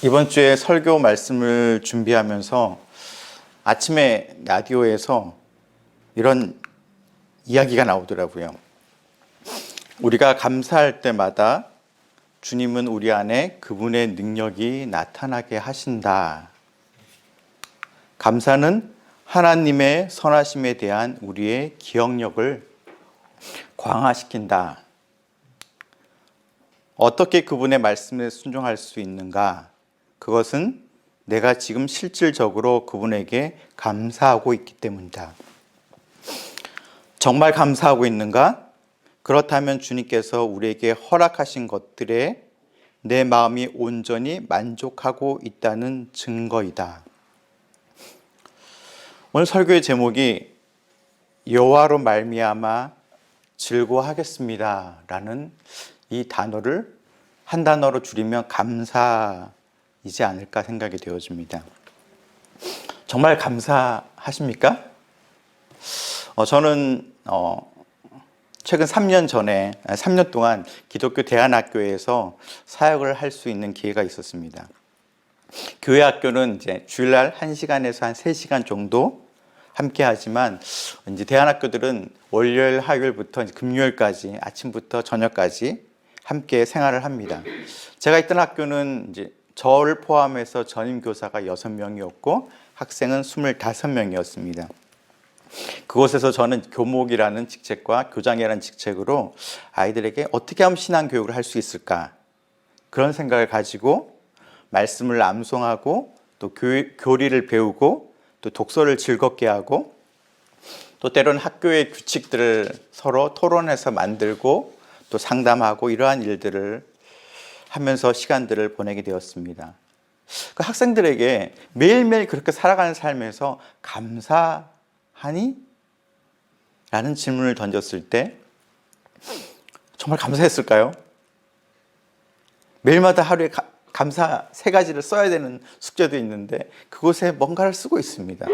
이번 주에 설교 말씀을 준비하면서 아침에 라디오에서 이런 이야기가 나오더라고요. 우리가 감사할 때마다 주님은 우리 안에 그분의 능력이 나타나게 하신다. 감사는 하나님의 선하심에 대한 우리의 기억력을 강화시킨다. 어떻게 그분의 말씀에 순종할 수 있는가? 그것은 내가 지금 실질적으로 그분에게 감사하고 있기 때문이다. 정말 감사하고 있는가? 그렇다면 주님께서 우리에게 허락하신 것들에 내 마음이 온전히 만족하고 있다는 증거이다. 오늘 설교의 제목이 여호와로 말미암아 즐거워하겠습니다 라는 이 단어를 한 단어로 줄이면 감사이지 않을까 생각이 되어집니다. 정말 감사하십니까? 저는 최근 3년 동안 기독교 대안학교에서 사역을 할 수 있는 기회가 있었습니다. 교회 학교는 이제 주일날 1시간에서 한 3시간 정도 함께 하지만 이제 대안학교들은 월요일, 화요일부터 금요일까지 아침부터 저녁까지 함께 생활을 합니다. 제가 있던 학교는 이제 저를 포함해서 전임 교사가 6명이었고 학생은 25명이었습니다. 그곳에서 저는 교목이라는 직책과 교장이라는 직책으로 아이들에게 어떻게 하면 신앙교육을 할 수 있을까? 그런 생각을 가지고 말씀을 암송하고 또 교리를 배우고 또 독서를 즐겁게 하고 또 때로는 학교의 규칙들을 서로 토론해서 만들고 또 상담하고 이러한 일들을 하면서 시간들을 보내게 되었습니다. 그 학생들에게 매일매일 그렇게 살아가는 삶에서 감사하니? 라는 질문을 던졌을 때 정말 감사했을까요? 매일마다 하루에 감사 3가지를 써야 되는 숙제도 있는데 그곳에 뭔가를 쓰고 있습니다.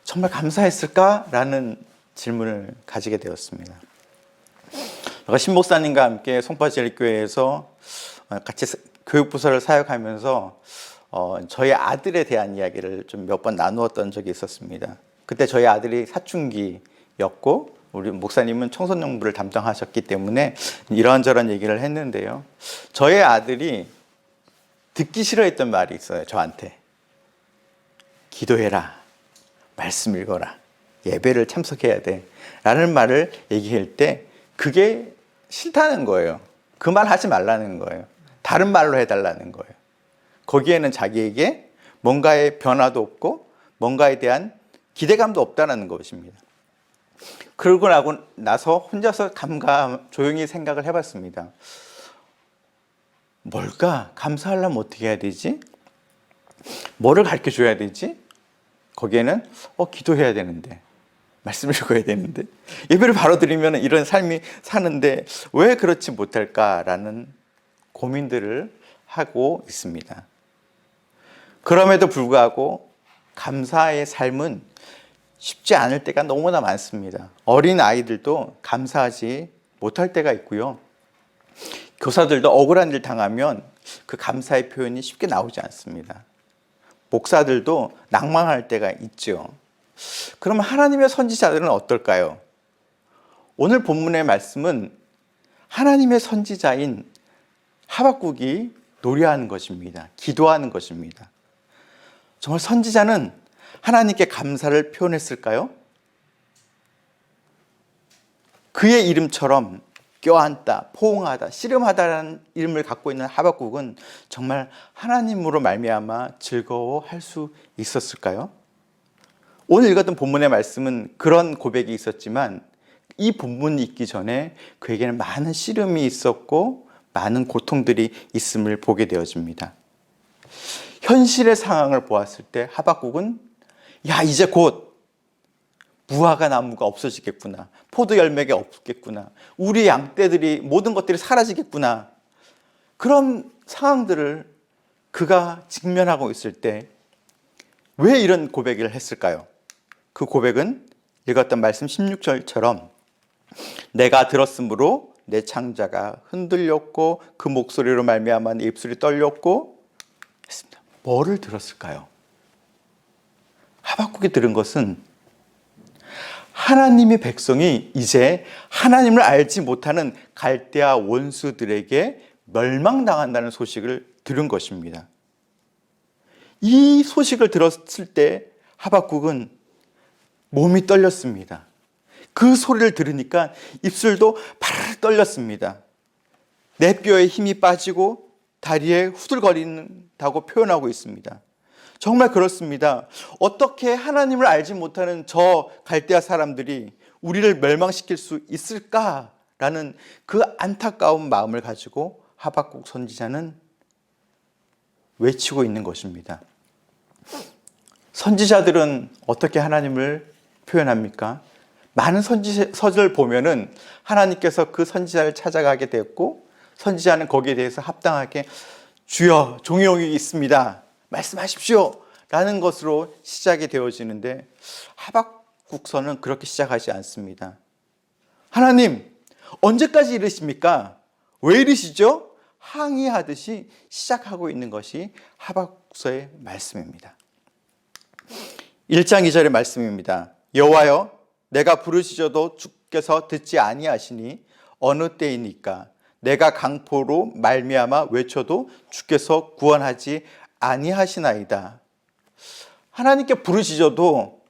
정말 감사했을까라는 질문을 가지게 되었습니다. 제가 신 목사님과 함께 송파제일교회에서 같이 교육부서를 사역하면서 저희 아들에 대한 이야기를 좀 몇 번 나누었던 적이 있었습니다. 그때 저희 아들이 사춘기였고 우리 목사님은 청소년부를 담당하셨기 때문에 이런저런 얘기를 했는데요. 저희 아들이 듣기 싫어했던 말이 있어요. 저한테. 기도해라. 말씀 읽어라. 예배를 참석해야 돼. 라는 말을 얘기할 때 그게 싫다는 거예요. 그 말 하지 말라는 거예요. 다른 말로 해달라는 거예요. 거기에는 자기에게 뭔가의 변화도 없고 뭔가에 대한 기대감도 없다는 것입니다. 그러고 나서 혼자서 조용히 생각을 해봤습니다. 뭘까? 감사하려면 어떻게 해야 되지? 뭐를 가르쳐 줘야 되지? 거기에는 기도해야 되는데 말씀 읽어야 되는데 예배를 바로 드리면 이런 삶이 사는데 왜 그렇지 못할까라는 고민들을 하고 있습니다. 그럼에도 불구하고 감사의 삶은 쉽지 않을 때가 너무나 많습니다. 어린 아이들도 감사하지 못할 때가 있고요. 교사들도 억울한 일 당하면 그 감사의 표현이 쉽게 나오지 않습니다. 목사들도 낭망할 때가 있죠. 그러면 하나님의 선지자들은 어떨까요? 오늘 본문의 말씀은 하나님의 선지자인 하박국이 노래하는 것입니다. 기도하는 것입니다. 정말 선지자는 하나님께 감사를 표현했을까요? 그의 이름처럼 껴안다, 포옹하다, 씨름하다라는 이름을 갖고 있는 하박국은 정말 하나님으로 말미암아 즐거워할 수 있었을까요? 오늘 읽었던 본문의 말씀은 그런 고백이 있었지만 이 본문이 있기 전에 그에게는 많은 씨름이 있었고 많은 고통들이 있음을 보게 되어집니다. 현실의 상황을 보았을 때 하박국은 이제 곧 무화과 나무가 없어지겠구나. 포도 열매가 없겠구나. 우리 양떼들이 모든 것들이 사라지겠구나. 그런 상황들을 그가 직면하고 있을 때 왜 이런 고백을 했을까요? 그 고백은 읽었던 말씀 16절처럼 내가 들었으므로 내 창자가 흔들렸고 그 목소리로 말미암아 내 입술이 떨렸고 뭐를 들었을까요? 하박국이 들은 것은 하나님의 백성이 이제 하나님을 알지 못하는 갈대아 원수들에게 멸망당한다는 소식을 들은 것입니다. 이 소식을 들었을 때 하박국은 몸이 떨렸습니다. 그 소리를 들으니까 입술도 파르르 떨렸습니다. 내 뼈에 힘이 빠지고 다리에 후들거린다고 표현하고 있습니다. 정말 그렇습니다. 어떻게 하나님을 알지 못하는 저 갈대아 사람들이 우리를 멸망시킬 수 있을까라는 그 안타까운 마음을 가지고 하박국 선지자는 외치고 있는 것입니다. 선지자들은 어떻게 하나님을 표현합니까? 많은 서적을 보면은 하나님께서 그 선지자를 찾아가게 되었고 선지자는 거기에 대해서 합당하게 주여 종용이 있습니다. 말씀하십시오. 라는 것으로 시작이 되어지는데 하박국서는 그렇게 시작하지 않습니다. 하나님, 언제까지 이러십니까? 왜 이러시죠? 항의하듯이 시작하고 있는 것이 하박국서의 말씀입니다. 1장 2절의 말씀입니다. 여호와여, 내가 부르짖어도 주께서 듣지 아니하시니 어느 때이니까 내가 강포로 말미암아 외쳐도 주께서 구원하지 아니하시나이다. 하나님께 부르짖어도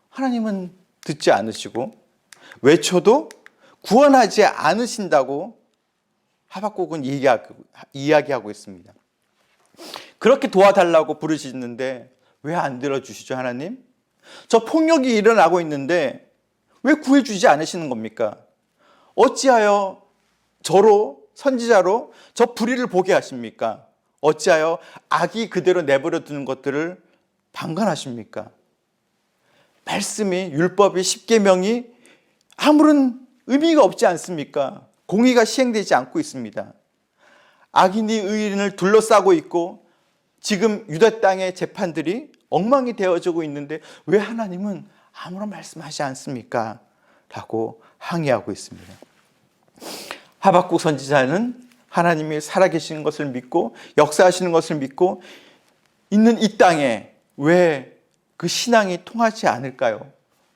하나님은 듣지 않으시고 외쳐도 구원하지 않으신다고 하박국은 이야기하고 있습니다. 그렇게 도와달라고 부르짖는데 왜 안 들어주시죠, 하나님? 저 폭력이 일어나고 있는데 왜 구해주지 않으시는 겁니까? 어찌하여 저로 선지자로 저 불의를 보게 하십니까? 어찌하여 악이 그대로 내버려 두는 것들을 방관하십니까? 말씀이 율법이 십계명이 아무런 의미가 없지 않습니까? 공의가 시행되지 않고 있습니다. 악인이 의인을 둘러싸고 있고 지금 유다 땅의 재판들이 엉망이 되어지고 있는데 왜 하나님은 아무런 말씀하지 않습니까? 라고 항의하고 있습니다. 하박국 선지자는 하나님이 살아계시는 것을 믿고 역사하시는 것을 믿고 있는 이 땅에 왜 그 신앙이 통하지 않을까요?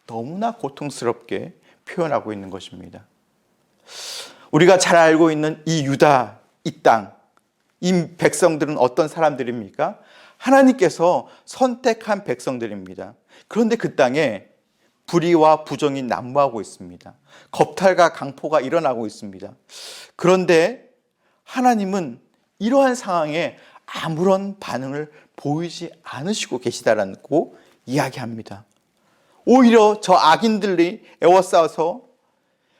너무나 고통스럽게 표현하고 있는 것입니다. 우리가 잘 알고 있는 이 유다, 이 땅, 이 백성들은 어떤 사람들입니까? 하나님께서 선택한 백성들입니다. 그런데 그 땅에 불의와 부정이 난무하고 있습니다. 겁탈과 강포가 일어나고 있습니다. 그런데 하나님은 이러한 상황에 아무런 반응을 보이지 않으시고 계시다라고 이야기합니다. 오히려 저 악인들이 애워싸워서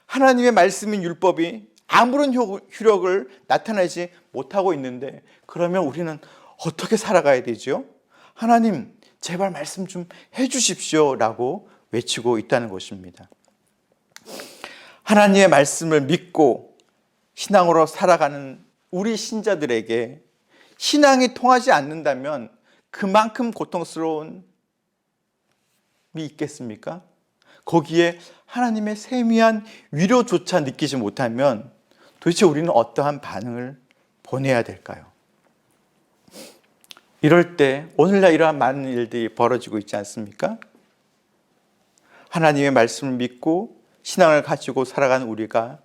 하나님의 말씀인 율법이 아무런 효력을 나타내지 못하고 있는데 그러면 우리는 어떻게 살아가야 되죠? 하나님 제발 말씀 좀 해주십시오 라고 외치고 있다는 것입니다. 하나님의 말씀을 믿고 신앙으로 살아가는 우리 신자들에게 신앙이 통하지 않는다면 그만큼 고통스러움이 있겠습니까? 거기에 하나님의 세미한 위로조차 느끼지 못하면 도대체 우리는 어떠한 반응을 보내야 될까요? 이럴 때 오늘날 이러한 많은 일들이 벌어지고 있지 않습니까? 하나님의 말씀을 믿고 신앙을 가지고 살아가는 우리가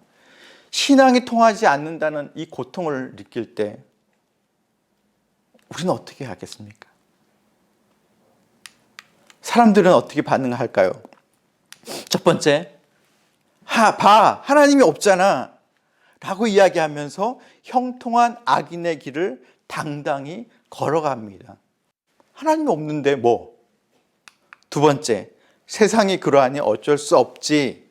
신앙이 통하지 않는다는 이 고통을 느낄 때 우리는 어떻게 하겠습니까? 사람들은 어떻게 반응할까요? 첫 번째, 하나님이 없잖아 라고 이야기하면서 형통한 악인의 길을 당당히 걸어갑니다. 하나님이 없는데 뭐? 두 번째, 세상이 그러하니 어쩔 수 없지.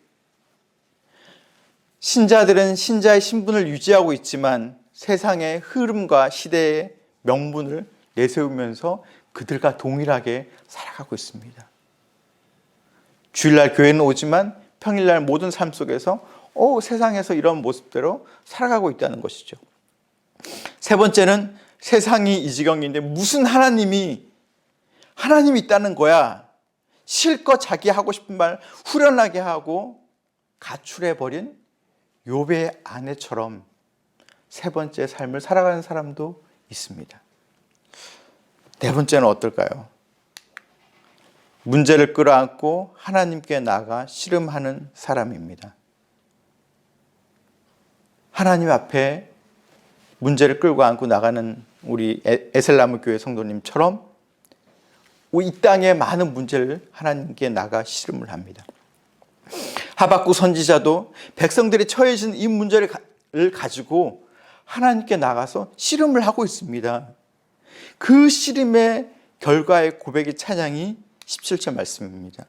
신자들은 신자의 신분을 유지하고 있지만 세상의 흐름과 시대의 명분을 내세우면서 그들과 동일하게 살아가고 있습니다. 주일날 교회는 오지만 평일날 모든 삶 속에서 세상에서 이런 모습대로 살아가고 있다는 것이죠. 세 번째는 세상이 이 지경인데 무슨 하나님이 있다는 거야. 실컷 자기 하고 싶은 말 후련하게 하고 가출해버린 욥의 아내처럼 세 번째 삶을 살아가는 사람도 있습니다. 네 번째는 어떨까요? 문제를 끌어안고 하나님께 나아가 씨름하는 사람입니다. 하나님 앞에 문제를 끌고 안고 나가는 우리 에셀나무 교회 성도님처럼 이 땅의 많은 문제를 하나님께 나가 씨름을 합니다. 하박국 선지자도 백성들이 처해진 이 문제를 가지고 하나님께 나가서 씨름을 하고 있습니다. 그 씨름의 결과의 고백의 찬양이 17절 말씀입니다.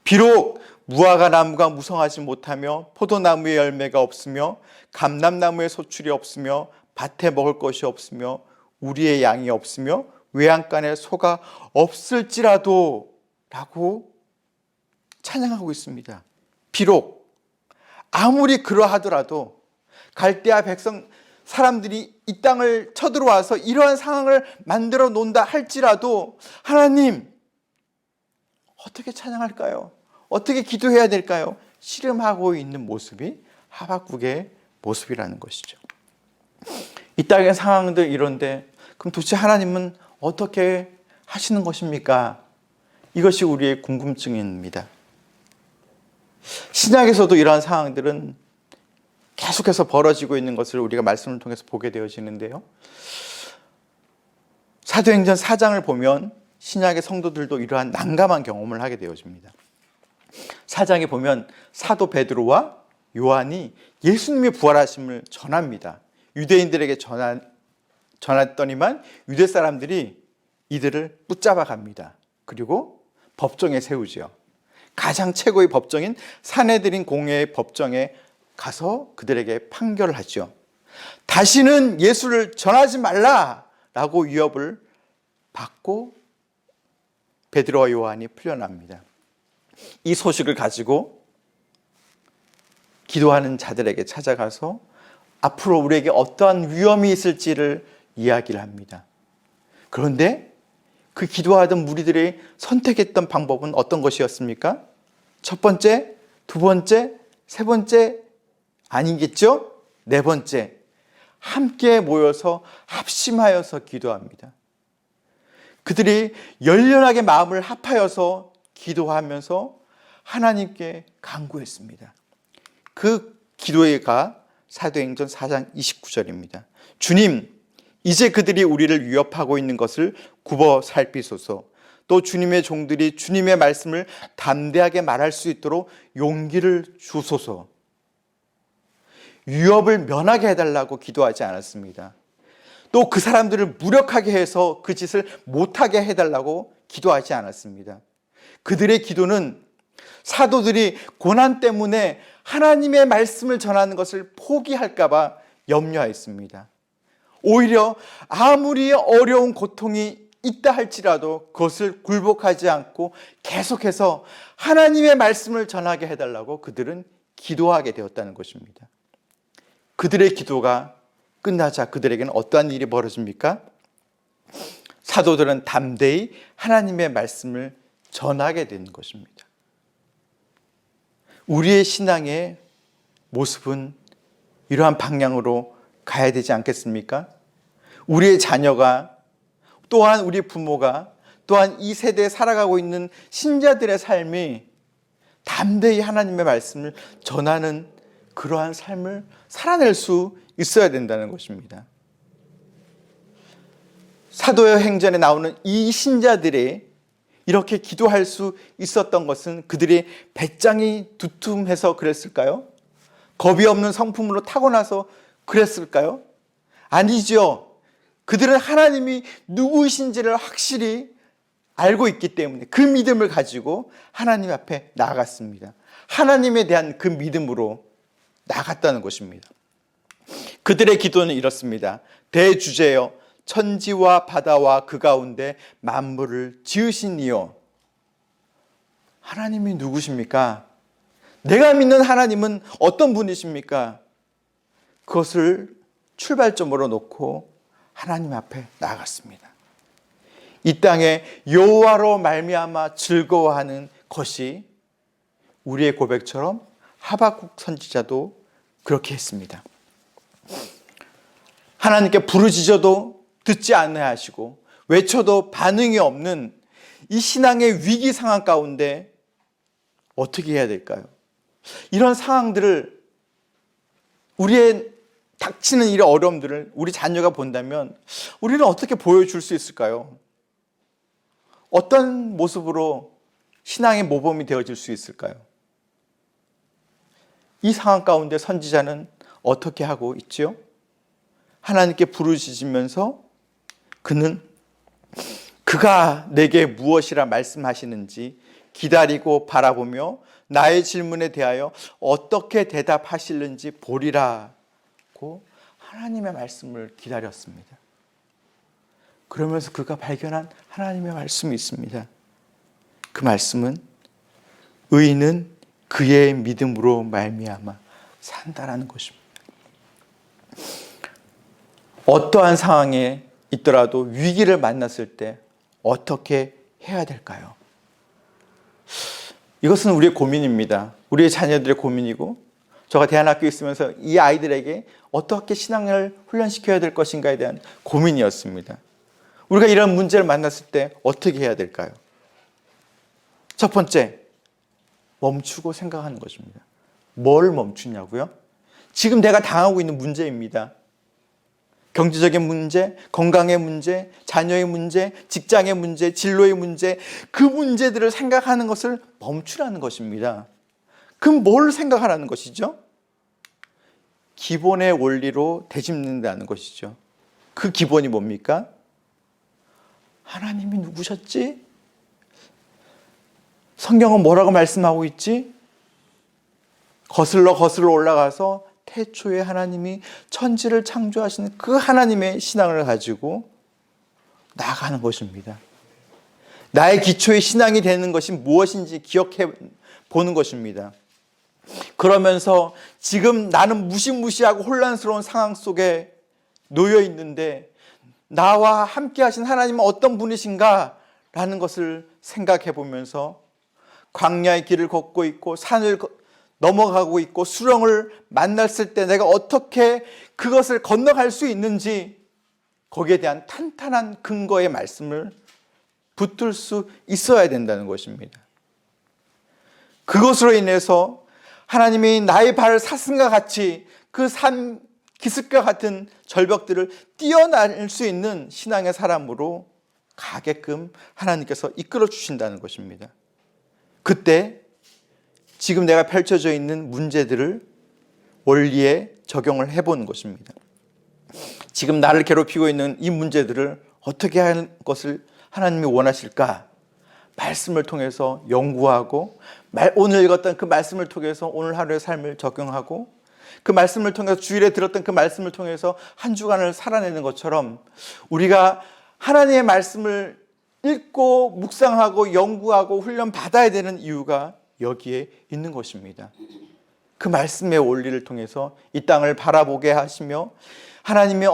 비록 무화과 나무가 무성하지 못하며 포도나무의 열매가 없으며 감람나무의 소출이 없으며 밭에 먹을 것이 없으며 우리의 양이 없으며 외양간에 소가 없을지라도 라고 찬양하고 있습니다. 비록 아무리 그러하더라도 갈대아 백성 사람들이 이 땅을 쳐들어와서 이러한 상황을 만들어 놓는다 할지라도 하나님 어떻게 찬양할까요? 어떻게 기도해야 될까요? 씨름하고 있는 모습이 하박국의 모습이라는 것이죠. 이 땅의 상황들 이런데 그럼 도대체 하나님은 어떻게 하시는 것입니까? 이것이 우리의 궁금증입니다. 신약에서도 이러한 상황들은 계속해서 벌어지고 있는 것을 우리가 말씀을 통해서 보게 되어지는데요. 사도행전 4장을 보면 신약의 성도들도 이러한 난감한 경험을 하게 되어집니다. 4장에 보면 사도 베드로와 요한이 예수님의 부활하심을 전합니다. 유대인들에게 전했더니만 유대 사람들이 이들을 붙잡아 갑니다. 그리고 법정에 세우죠. 가장 최고의 법정인 산헤드린 공회의 법정에 가서 그들에게 판결을 하죠. 다시는 예수를 전하지 말라라고 위협을 받고 베드로와 요한이 풀려납니다. 이 소식을 가지고 기도하는 자들에게 찾아가서 앞으로 우리에게 어떠한 위험이 있을지를 이야기를 합니다. 그런데 그 기도하던 무리들이 선택했던 방법은 어떤 것이었습니까? 첫 번째, 두 번째, 세 번째 아니겠죠? 네 번째, 함께 모여서 합심하여서 기도합니다. 그들이 열렬하게 마음을 합하여서 기도하면서 하나님께 간구했습니다. 그 기도가 사도행전 4장 29절입니다. 주님, 이제 그들이 우리를 위협하고 있는 것을 굽어 살피소서. 또 주님의 종들이 주님의 말씀을 담대하게 말할 수 있도록 용기를 주소서. 위협을 면하게 해달라고 기도하지 않았습니다. 또 그 사람들을 무력하게 해서 그 짓을 못하게 해달라고 기도하지 않았습니다. 그들의 기도는 사도들이 고난 때문에 하나님의 말씀을 전하는 것을 포기할까 봐 염려했습니다. 오히려 아무리 어려운 고통이 있다 할지라도 그것을 굴복하지 않고 계속해서 하나님의 말씀을 전하게 해달라고 그들은 기도하게 되었다는 것입니다. 그들의 기도가 끝나자 그들에게는 어떠한 일이 벌어집니까? 사도들은 담대히 하나님의 말씀을 전하게 되는 것입니다. 우리의 신앙의 모습은 이러한 방향으로 가야 되지 않겠습니까? 우리의 자녀가 또한 우리 부모가 또한 이 세대에 살아가고 있는 신자들의 삶이 담대히 하나님의 말씀을 전하는 그러한 삶을 살아낼 수 있어야 된다는 것입니다. 사도의 행전에 나오는 이 신자들이 이렇게 기도할 수 있었던 것은 그들의 배짱이 두툼해서 그랬을까요? 겁이 없는 성품으로 타고나서 그랬을까요? 아니죠. 그들은 하나님이 누구이신지를 확실히 알고 있기 때문에 그 믿음을 가지고 하나님 앞에 나아갔습니다. 하나님에 대한 그 믿음으로 나아갔다는 것입니다. 그들의 기도는 이렇습니다. 대주제여, 천지와 바다와 그 가운데 만물을 지으신 이여. 하나님이 누구십니까? 내가 믿는 하나님은 어떤 분이십니까? 그것을 출발점으로 놓고 하나님 앞에 나아갔습니다. 이 땅에 여호와로 말미암아 즐거워하는 것이 우리의 고백처럼 하박국 선지자도 그렇게 했습니다. 하나님께 부르짖어도 듣지 않으시고 외쳐도 반응이 없는 이 신앙의 위기 상황 가운데 어떻게 해야 될까요? 이런 상황들을, 우리의 닥치는 이 어려움들을 우리 자녀가 본다면 우리는 어떻게 보여줄 수 있을까요? 어떤 모습으로 신앙의 모범이 되어질 수 있을까요? 이 상황 가운데 선지자는 어떻게 하고 있지요? 하나님께 부르짖으면서 그는 그가 내게 무엇이라 말씀하시는지 기다리고 바라보며 나의 질문에 대하여 어떻게 대답하실는지 보리라고 하나님의 말씀을 기다렸습니다. 그러면서 그가 발견한 하나님의 말씀이 있습니다. 그 말씀은 의인은 그의 믿음으로 말미암아 산다라는 것입니다. 어떠한 상황에 있더라도 위기를 만났을 때 어떻게 해야 될까요? 이것은 우리의 고민입니다. 우리의 자녀들의 고민이고, 제가 대안학교에 있으면서 이 아이들에게 어떻게 신앙을 훈련시켜야 될 것인가에 대한 고민이었습니다. 우리가 이런 문제를 만났을 때 어떻게 해야 될까요? 첫 번째, 멈추고 생각하는 것입니다. 뭘 멈추냐고요? 지금 내가 당하고 있는 문제입니다. 경제적인 문제, 건강의 문제, 자녀의 문제, 직장의 문제, 진로의 문제, 그 문제들을 생각하는 것을 멈추라는 것입니다. 그럼 뭘 생각하라는 것이죠? 기본의 원리로 되짚는다는 것이죠. 그 기본이 뭡니까? 하나님이 누구셨지? 성경은 뭐라고 말씀하고 있지? 거슬러 올라가서 태초에 하나님이 천지를 창조하시는 그 하나님의 신앙을 가지고 나아가는 것입니다. 나의 기초의 신앙이 되는 것이 무엇인지 기억해 보는 것입니다. 그러면서 지금 나는 무시무시하고 혼란스러운 상황 속에 놓여 있는데 나와 함께 하신 하나님은 어떤 분이신가? 라는 것을 생각해 보면서 광야의 길을 걷고 있고 산을 넘어가고 있고 수렁을 만났을 때 내가 어떻게 그것을 건너갈 수 있는지 거기에 대한 탄탄한 근거의 말씀을 붙들 수 있어야 된다는 것입니다. 그것으로 인해서 하나님이 나의 발 사슴과 같이 그 산 기슭과 같은 절벽들을 뛰어날 수 있는 신앙의 사람으로 가게끔 하나님께서 이끌어 주신다는 것입니다. 그때 지금 내가 펼쳐져 있는 문제들을 원리에 적용을 해보는 것입니다. 지금 나를 괴롭히고 있는 이 문제들을 어떻게 하는 것을 하나님이 원하실까? 말씀을 통해서 연구하고 오늘 읽었던 그 말씀을 통해서 오늘 하루의 삶을 적용하고 그 말씀을 통해서 주일에 들었던 그 말씀을 통해서 한 주간을 살아내는 것처럼 우리가 하나님의 말씀을 읽고 묵상하고 연구하고 훈련 받아야 되는 이유가 여기에 있는 것입니다. 그 말씀의 원리를 통해서 이 땅을 바라보게 하시며 하나님이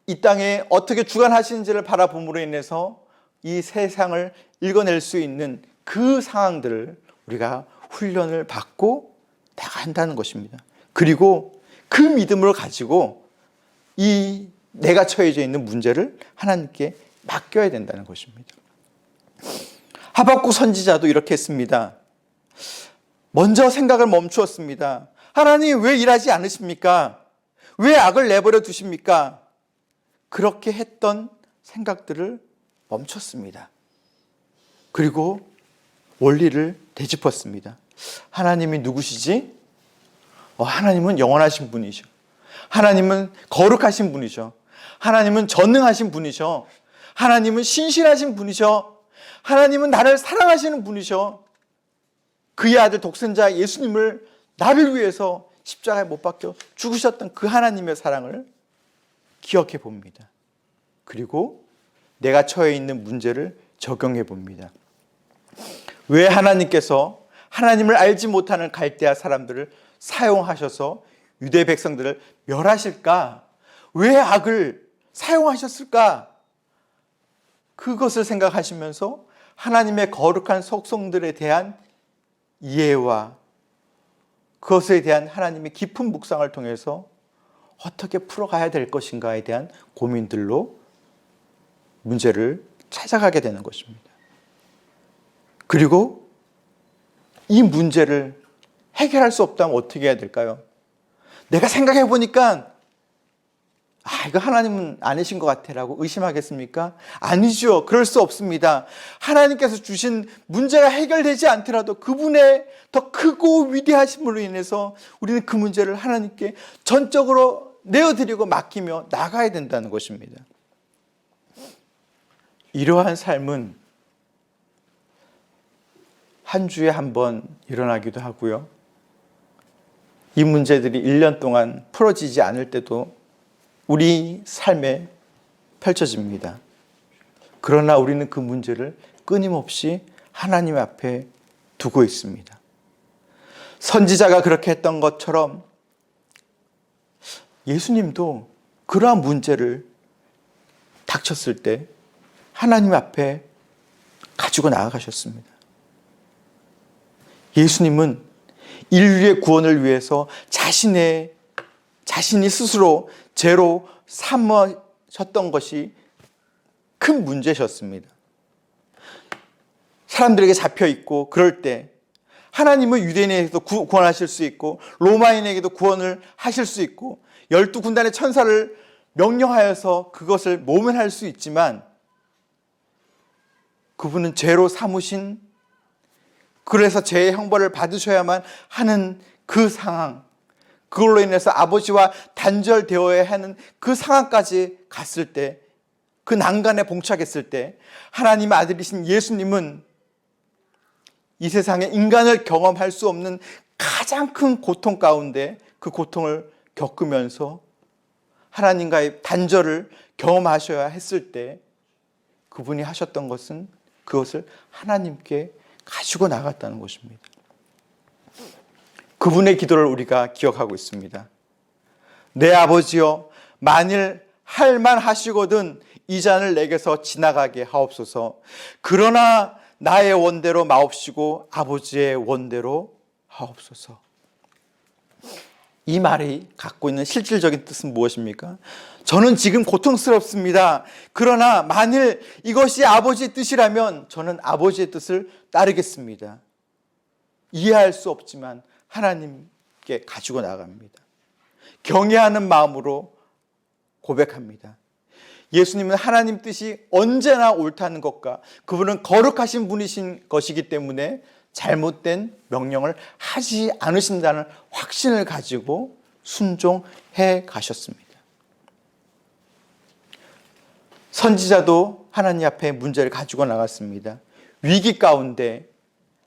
이 땅에 어떻게 주관하시는지를 바라봄으로 인해서 이 세상을 읽어낼 수 있는 그 상황들을 우리가 훈련을 받고 나간다는 것입니다. 그리고 그 믿음을 가지고 이 내가 처해져 있는 문제를 하나님께 맡겨야 된다는 것입니다. 하박국 선지자도 이렇게 했습니다. 먼저 생각을 멈추었습니다. 하나님 왜 일하지 않으십니까? 왜 악을 내버려 두십니까? 그렇게 했던 생각들을 멈췄습니다. 그리고 원리를 되짚었습니다. 하나님이 누구시지? 하나님은 영원하신 분이셔. 하나님은 거룩하신 분이셔. 하나님은 전능하신 분이셔. 하나님은 신실하신 분이셔. 하나님은 나를 사랑하시는 분이셔. 그의 아들 독생자 예수님을 나를 위해서 십자가에 못 박혀 죽으셨던 그 하나님의 사랑을 기억해 봅니다. 그리고 내가 처해 있는 문제를 적용해 봅니다. 왜 하나님께서 하나님을 알지 못하는 갈대아 사람들을 사용하셔서 유대 백성들을 멸하실까? 왜 악을 사용하셨을까? 그것을 생각하시면서 하나님의 거룩한 속성들에 대한 이해와 그것에 대한 하나님의 깊은 묵상을 통해서 어떻게 풀어가야 될 것인가에 대한 고민들로 문제를 찾아가게 되는 것입니다. 그리고 이 문제를 해결할 수 없다면 어떻게 해야 될까요? 내가 생각해 보니까 이거 하나님은 아니신 것 같아라고 의심하겠습니까? 아니죠. 그럴 수 없습니다. 하나님께서 주신 문제가 해결되지 않더라도 그분의 더 크고 위대하심으로 인해서 우리는 그 문제를 하나님께 전적으로 내어드리고 맡기며 나가야 된다는 것입니다. 이러한 삶은 한 주에 한 번 일어나기도 하고요. 이 문제들이 1년 동안 풀어지지 않을 때도 우리 삶에 펼쳐집니다. 그러나 우리는 그 문제를 끊임없이 하나님 앞에 두고 있습니다. 선지자가 그렇게 했던 것처럼 예수님도 그러한 문제를 닥쳤을 때 하나님 앞에 가지고 나아가셨습니다. 예수님은 인류의 구원을 위해서 자신이 스스로 죄로 삼으셨던 것이 큰 문제셨습니다. 사람들에게 잡혀 있고 그럴 때 하나님은 유대인에게도 구원하실 수 있고 로마인에게도 구원을 하실 수 있고 12군단의 천사를 명령하여서 그것을 모면할 수 있지만 그분은 죄로 삼으신, 그래서 죄의 형벌을 받으셔야만 하는 그 상황, 그걸로 인해서 아버지와 단절되어야 하는 그 상황까지 갔을 때, 그 난간에 봉착했을 때 하나님의 아들이신 예수님은 이 세상에 인간을 경험할 수 없는 가장 큰 고통 가운데 그 고통을 겪으면서 하나님과의 단절을 경험하셔야 했을 때 그분이 하셨던 것은 그것을 하나님께 가지고 나갔다는 것입니다. 그분의 기도를 우리가 기억하고 있습니다. 내 아버지여, 만일 할만 하시거든 이 잔을 내게서 지나가게 하옵소서. 그러나 나의 원대로 마옵시고 아버지의 원대로 하옵소서. 이 말이 갖고 있는 실질적인 뜻은 무엇입니까? 저는 지금 고통스럽습니다. 그러나 만일 이것이 아버지의 뜻이라면 저는 아버지의 뜻을 따르겠습니다. 이해할 수 없지만 하나님께 가지고 나갑니다. 경외하는 마음으로 고백합니다. 예수님은 하나님 뜻이 언제나 옳다는 것과 그분은 거룩하신 분이신 것이기 때문에 잘못된 명령을 하지 않으신다는 확신을 가지고 순종해 가셨습니다. 선지자도 하나님 앞에 문제를 가지고 나갔습니다. 위기 가운데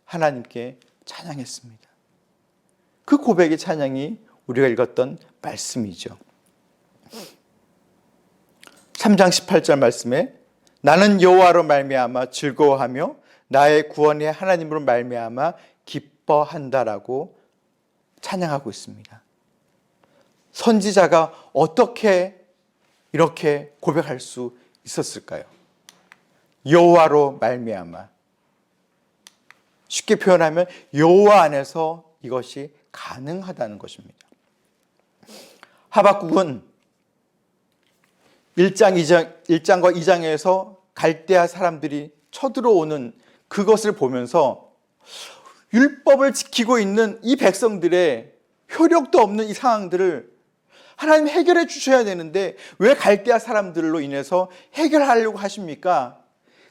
하나님께 찬양했습니다. 그 고백의 찬양이 우리가 읽었던 말씀이죠. 3장 18절 말씀에 나는 여호와로 말미암아 즐거워하며 나의 구원의 하나님으로 말미암아 기뻐한다라고 찬양하고 있습니다. 선지자가 어떻게 이렇게 고백할 수 있었을까요? 여호와로 말미암아, 쉽게 표현하면 여호와 안에서 이것이 가능하다는 것입니다. 하박국은 1장과 2장에서 갈대아 사람들이 쳐들어오는 그것을 보면서 율법을 지키고 있는 이 백성들의 효력도 없는 이 상황들을 하나님 해결해 주셔야 되는데 왜 갈대아 사람들로 인해서 해결하려고 하십니까?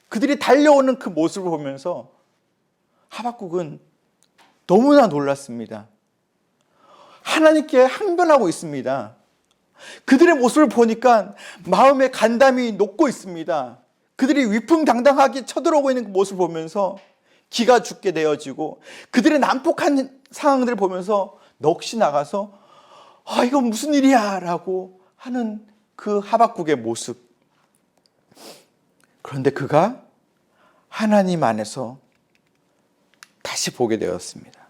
그들이 달려오는 그 모습을 보면서 하박국은 너무나 놀랐습니다. 하나님께 항변하고 있습니다. 그들의 모습을 보니까 마음의 간담이 녹고 있습니다. 그들이 위풍당당하게 쳐들어오고 있는 그 모습을 보면서 기가 죽게 되어지고 그들의 난폭한 상황들을 보면서 넋이 나가서 이건 무슨 일이야 라고 하는 그 하박국의 모습. 그런데 그가 하나님 안에서 다시 보게 되었습니다.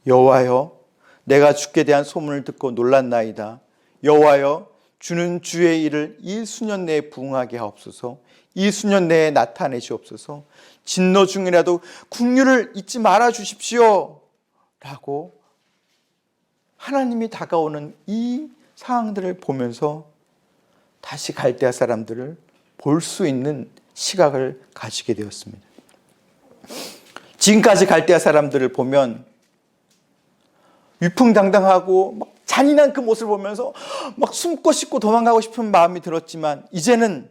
여호와여, 내가 주께 대한 소문을 듣고 놀랐나이다. 여호와여, 주는 주의 일을 이 수년 내에 부응하게 하옵소서. 이 수년 내에 나타내시옵소서. 진노 중이라도 긍휼을 잊지 말아 주십시오 라고 하나님이 다가오는 이 상황들을 보면서 다시 갈대아 사람들을 볼 수 있는 시각을 가지게 되었습니다. 지금까지 갈대아 사람들을 보면 위풍당당하고 막 잔인한 그 모습을 보면서 막 숨고 싶고 도망가고 싶은 마음이 들었지만, 이제는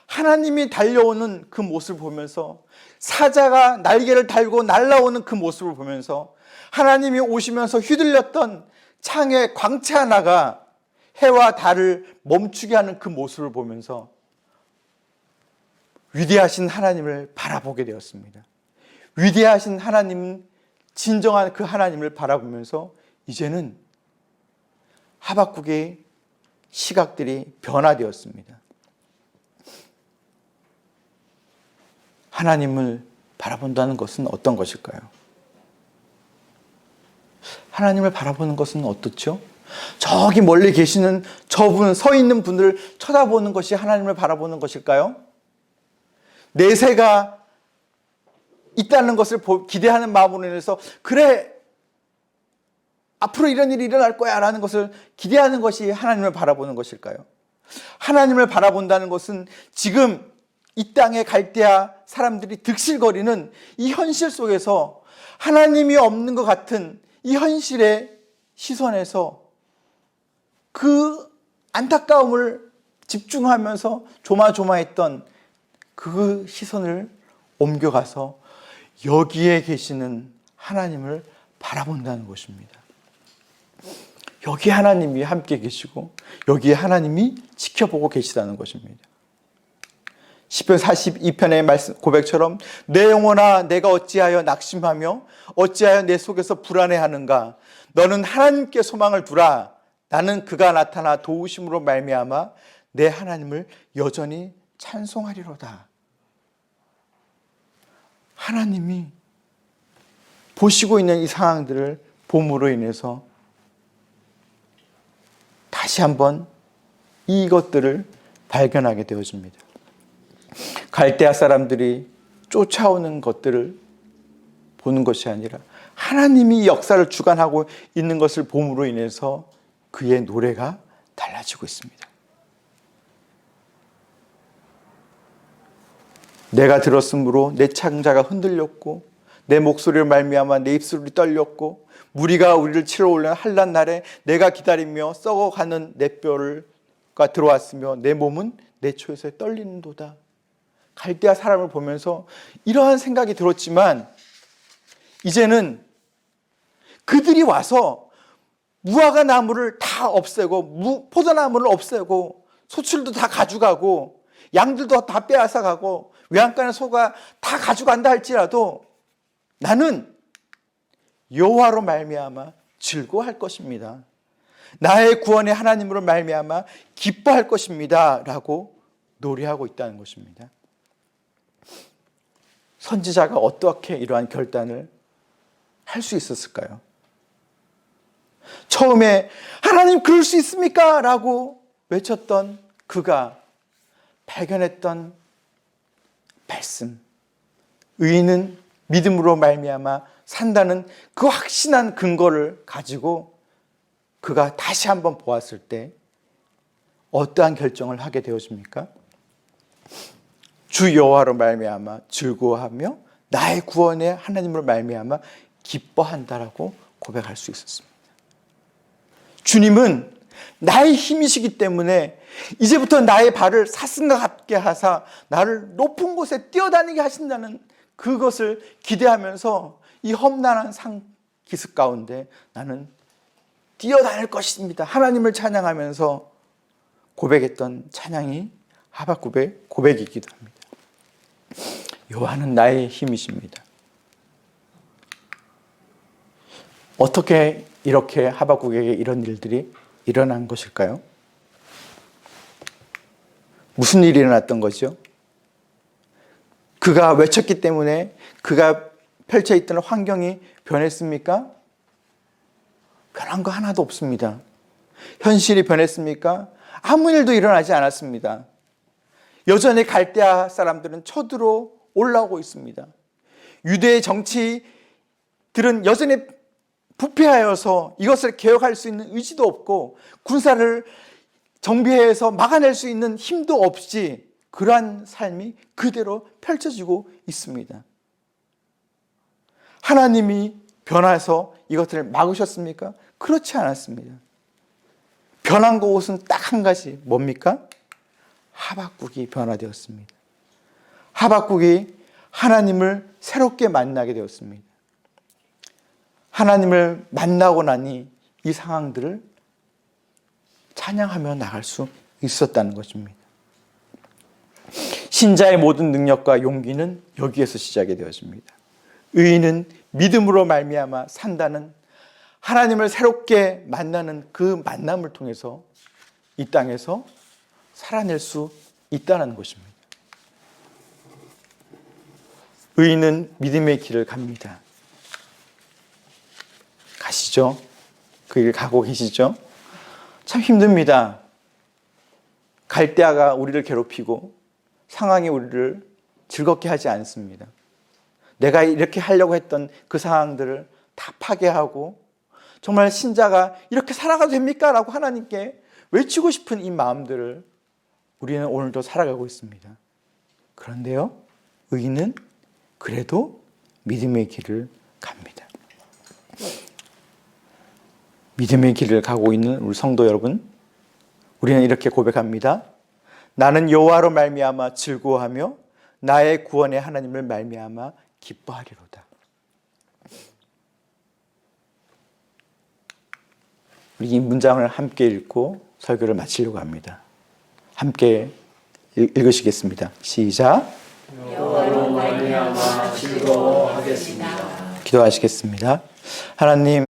하나님이 달려오는 그 모습을 보면서, 사자가 날개를 달고 날아오는 그 모습을 보면서, 하나님이 오시면서 휘둘렸던 창의 광채 하나가 해와 달을 멈추게 하는 그 모습을 보면서 위대하신 하나님을 바라보게 되었습니다. 위대하신 하나님, 진정한 그 하나님을 바라보면서 이제는 하박국의 시각들이 변화되었습니다. 하나님을 바라본다는 것은 어떤 것일까요? 하나님을 바라보는 것은 어떻죠? 저기 멀리 계시는 저분, 서 있는 분들을 쳐다보는 것이 하나님을 바라보는 것일까요? 내세가 있다는 것을 기대하는 마음으로 인해서, 그래, 앞으로 이런 일이 일어날 거야 라는 것을 기대하는 것이 하나님을 바라보는 것일까요? 하나님을 바라본다는 것은 지금 이 땅의 갈대아 사람들이 득실거리는 이 현실 속에서 하나님이 없는 것 같은 이 현실의 시선에서 그 안타까움을 집중하면서 조마조마했던 그 시선을 옮겨가서 여기에 계시는 하나님을 바라본다는 것입니다. 여기에 하나님이 함께 계시고 여기에 하나님이 지켜보고 계시다는 것입니다. 시편 42편의 말씀 고백처럼, 내 영혼아 내가 어찌하여 낙심하며 어찌하여 내 속에서 불안해하는가. 너는 하나님께 소망을 두라. 나는 그가 나타나 도우심으로 말미암아 내 하나님을 여전히 찬송하리로다. 하나님이 보시고 있는 이 상황들을 봄으로 인해서 다시 한번 이것들을 발견하게 되어집니다. 갈대아 사람들이 쫓아오는 것들을 보는 것이 아니라 하나님이 역사를 주관하고 있는 것을 봄으로 인해서 그의 노래가 달라지고 있습니다. 내가 들었으므로 내 창자가 흔들렸고 내 목소리를 말미암아 내 입술이 떨렸고, 무리가 우리를 치러 올라는 한란 날에 내가 기다리며 썩어가는 내 뼈가 들어왔으며 내 몸은 내 초에서 떨리는도다. 갈대아 사람을 보면서 이러한 생각이 들었지만, 이제는 그들이 와서 무화과 나무를 다 없애고 포도나무를 없애고 소출도 다 가져가고 양들도 다 빼앗아 가고 외양간의 소가 다 가져간다 할지라도 나는 여호와로 말미암아 즐거워할 것입니다. 나의 구원의 하나님으로 말미암아 기뻐할 것입니다 라고 노래하고 있다는 것입니다. 선지자가 어떻게 이러한 결단을 할 수 있었을까요? 처음에 하나님 그럴 수 있습니까? 라고 외쳤던 그가 발견했던 말씀, 의인은 믿음으로 말미암아 산다는 그 확신한 근거를 가지고 그가 다시 한번 보았을 때 어떠한 결정을 하게 되어집니까? 주 여호와로 말미암아 즐거워하며 나의 구원의 하나님으로 말미암아 기뻐한다라고 고백할 수 있었습니다. 주님은 나의 힘이시기 때문에 이제부터 나의 발을 사슴과 같게 하사 나를 높은 곳에 뛰어다니게 하신다는 그것을 기대하면서 이 험난한 기습 가운데 나는 뛰어다닐 것입니다. 하나님을 찬양하면서 고백했던 찬양이 하박국의 고백이기도 합니다. 여호와는 나의 힘이십니다. 어떻게 이렇게 하박국에게 이런 일들이 일어난 것일까요? 무슨 일이 일어났던 거죠? 그가 외쳤기 때문에 그가 펼쳐있던 환경이 변했습니까? 변한 거 하나도 없습니다. 현실이 변했습니까? 아무 일도 일어나지 않았습니다. 여전히 갈대아 사람들은 쳐들어 올라오고 있습니다. 유대의 정치들은 여전히 부패하여서 이것을 개혁할 수 있는 의지도 없고 군사를 정비해서 막아낼 수 있는 힘도 없이 그러한 삶이 그대로 펼쳐지고 있습니다. 하나님이 변화해서 이것들을 막으셨습니까? 그렇지 않았습니다. 변한 것은 딱 한 가지, 뭡니까? 하박국이 변화되었습니다. 하박국이 하나님을 새롭게 만나게 되었습니다. 하나님을 만나고 나니 이 상황들을 찬양하며 나갈 수 있었다는 것입니다. 신자의 모든 능력과 용기는 여기에서 시작이 되어집니다. 의인은 믿음으로 말미암아 산다는 하나님을 새롭게 만나는 그 만남을 통해서 이 땅에서 살아낼 수 있다는 것입니다. 의인은 믿음의 길을 갑니다. 가시죠? 그 길 가고 계시죠? 참 힘듭니다. 갈대아가 우리를 괴롭히고 상황이 우리를 즐겁게 하지 않습니다. 내가 이렇게 하려고 했던 그 상황들을 다 파괴하고 정말 신자가 이렇게 살아가도 됩니까? 라고 하나님께 외치고 싶은 이 마음들을 우리는 오늘도 살아가고 있습니다. 그런데요, 의인은 그래도 믿음의 길을 갑니다. 믿음의 길을 가고 있는 우리 성도 여러분, 우리는 이렇게 고백합니다. 나는 여호와로 말미암아 즐거워하며 나의 구원의 하나님을 말미암아 기뻐하리로다. 우리 이 문장을 함께 읽고 설교를 마치려고 합니다. 함께 읽으시겠습니다. 시작. 여호와로 말미암아 즐거워하겠습니다. 기도하시겠습니다. 하나님,